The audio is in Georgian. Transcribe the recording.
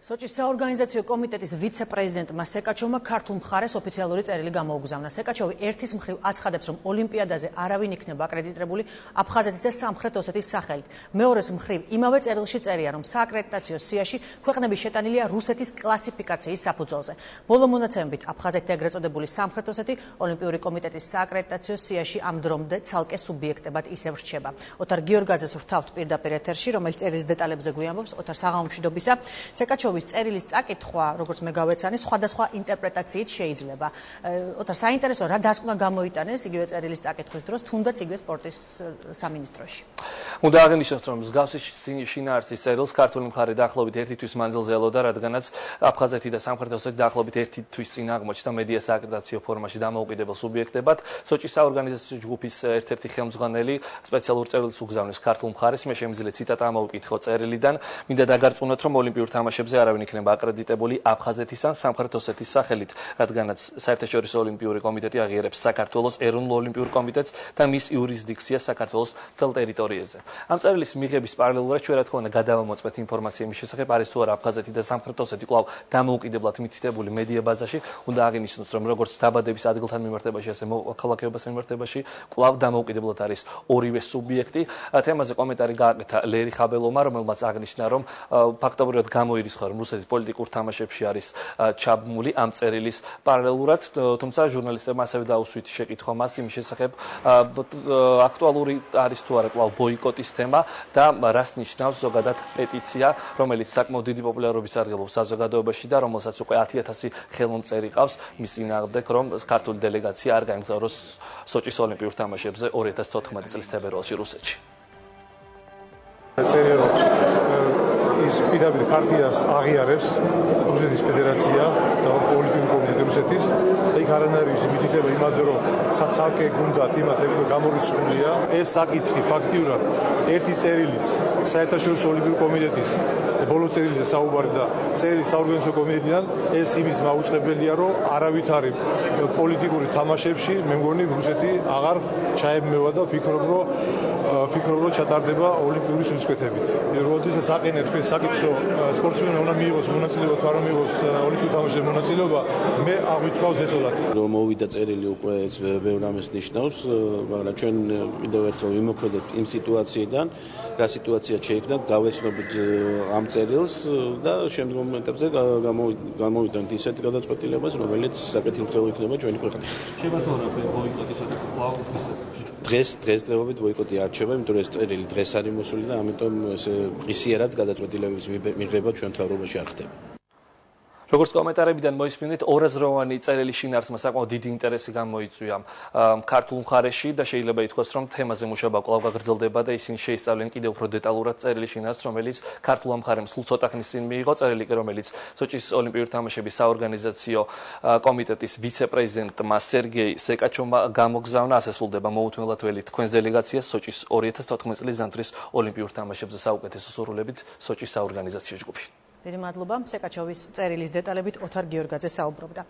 სოჭის საორგანიზაციო კომიტეტის ვიცე-პრეზიდენტმა სეკაჩოვმა ქართულ მხარეს ოფიციალური წერილი გამოუგზავნა. სეკაჩოვი ერთის მხრივ აცხადებს, რომ ოლიმპიადაზე არავინ იქნება აკრედიტებული აფხაზეთის და სამხრეთ ოსეთის სახელით. მეორეს მხრივ იმავე წერილში წერია, რომ სააკრედიტაციო სიაში ქვეყნები შეტანილია რუსეთის კლასიფიკაციის საფუძველზე. ბოლო მონაცემებით აფხაზეთი და ეგრეთ წოდებული სამხრეთ ოსეთი ოლიმპიური კომიტეტის სააკრედიტაციო სიაში ამ დრომდე ცალკე სუბიექტებად ისევ რჩება. ოთარ გიორგაძეს ვრთავთ პირდაპირ ეთერში, რომელიც წერილის დეტალებზე გვიამბობს. ოთარ, საღამომშვიდობისა. სეკაჩოვის წერილის წაკითხვა, როგორც მე გავეცანი, სხვადასხვა ინტერპრეტაციით შეიძლება. ოთარ, საინტერესო რა დასკვნა გამოიტანეს იგივე წერილის წაკითხვის დროს, თუნდაც იგივე სპორტის სამინისტროში. უნდა აღინიშნოს, რომ მსგავსი შინაარსის წერილს ქართული მხარე დაახლოებით ერთი თვის მანძილზე ელოდა, რადგანაც აფხაზეთი და სამხრეთ ოსეთი დაახლოებით ერთი თვის წინ აღმოჩნდა მედია სააკრედიტაციო ფორმაში დამოუკიდებელ სუბიექტებად. სოჭის საორგანიზაციო ჯგუფის ერთ-ერთი ხელმძღვანელი სპეციალურ წერილს უგზავნეს ქართულ მხარეს. მე შემიძლია ციტატა ამოვიკითხო წერილიდან. მინდა დაგარწმუნოთ, რომ ოლიმპიურ თამაშებზე არავინ იქნება აკრედიტებული აფხაზეთის ან სამხრეთ ოსეთის სახელით, რადგანაც საერთაშორისო ოლიმპიური კომიტეტი აღიარებს საქართველოს ეროვნულ ოლიმპიურ კომიტეტს და მის იურისდიქციას საქართველოს მთელ ტერიტორიაზე. ამ წერილის მიღების პარალელურად ჩვენ რა თქმა უნდა გადავამოწმეთ ინფორმაცია იმის შესახებ, არის თუ არა აფხაზეთი და სამხრეთ oseti კვლავ დამოუკიდებლად მითითებული მედია ბაზაში. უნდა აღინიშნოს, რომ როგორც დაბადების ადგილთან მიმართებაში, ასე მოქალაქეობის მიმართებაში კვლავ დამოუკიდებლად არის ორივე სუბიექტი. თემაზე კომენტარი გააკეთა ლერი ხაბელოვმა, რომელმაც აღნიშნა, რომ ფაქტობრივად გამოირისხა, რომ რუსეთის პოლიტიკურ თამაშებში არის ჩაბმული ამ წერილის პარალელურად, თუმცა ჟურნალისტებმა ასევე დაუსვით შეკითხვა მას იმის შესახებ, აქტუალური არის თუ არა კვლავ ბოიკოტის თემა და რას ნიშნავს ზოგადად პეტიცია, რომელიც საკმაოდ დიდი პოპულარობით სარგებლობს საზოგადოებაში და რომელსაც უკვე 10,000 ხელმომწერი ყავს მის წინააღმდეგ, რომ ქართული დელეგაცია არ გაემგზავროს სოჭის ოლიმპიურ თამაშებზე 2014 წლის თებერვალში რუსეთში. ის პირდაპირ ქარტიას აღიარებს რუსეთის ფედერაცია და ოლიმპიური კომიტეტი რუსეთის. იქ არანაირი მითითება იმაზე, რომ ცალკე გუნდად იმათ გამორიცხულია. ეს საკითხი ფაქტიურად ერთი წერილის საერთაშორისო ოლიმპიური კომიტეტის ბოლო წერილზე საუბარი და წერილის საორგანიზაციო კომიტეტიდან ეს იმის მაუწყებელია, რომ არავითარი პოლიტიკური თამაშებში მე მგონი რუსეთი აღარ ჩაებმევა და ფიქრობ, რომ ჩატარდება ოლიმპიური სულისკვეთებით. როდესაც აყენებს საკითხს, რომ სპორტსმენმა უნდა მიიღოს მონაწილეობა თუ არ მიიღოს ოლიმპიურ თამაშებში მონაწილეობა, მე აღვითქვავს ეწოდათ. რომ მოვიდა წერილი უკვე ბევრ ამას ნიშნავს, მაგრამ ჩვენ კიდევ ერთხელ ვიმოქმედეთ იმ სიტუაციიდან, რა სიტუაცია შეიქმნა, გავეცნობით ამ წერილს და შემდგომ ეტაპზე გამოვიდანთ ისეთ გადაწყვეტილებას, რომელიც საკეთილდღეო იქნება ჩვენი ქვეყნისთვის. შეიძლება თუ არა ბოიკოტის საკითხი კვლავ ისესებში. დღესდღეობით ბოიკოტი არ რჩება, იმიტომ რომ ეს წერილი დღეს არის მოსული და ამიტომ ესე ღირსიერად გადაწყვეტილების მიღება ჩვენ მთავრობაში არ ხდება. როგორც კომენტარებიდან მოისმინეთ, ორაზროვანი წერილის შინაარსმა საკმაოდ დიდი ინტერესი გამოიწვია ქართულ მხარეში და შეიძლება ითქვას, რომ თემაზე მუშაობა კვლავ გაგრძელდება და ისინი შეისწავლენ კიდევ უფრო დეტალურად წერილის შინაარსს, რომელიც ქართულ მხარემ სულ ცოტა ხნის წინ მიიღო. წერილი, რომელიც სოჭის ოლიმპიური თამაშების საორგანიზაციო კომიტეტის ვიცე-პრეზიდენტმა სერგეი სეკაჩოვმა გამოგზავნა. ასე სრულდება მოუთმელად ველი თქვენს დელეგაციას სოჭის 2014 წლის ზამთრის ოლიმპიურ თამაშებზე საუკეთესო სურვილებით სოჭის საორგანიზაციო ჯგუფი. დიდი მადლობა. სეკაჩოვის წერილის დეტალებით ოთარ გიორგაძე საუბრობდა.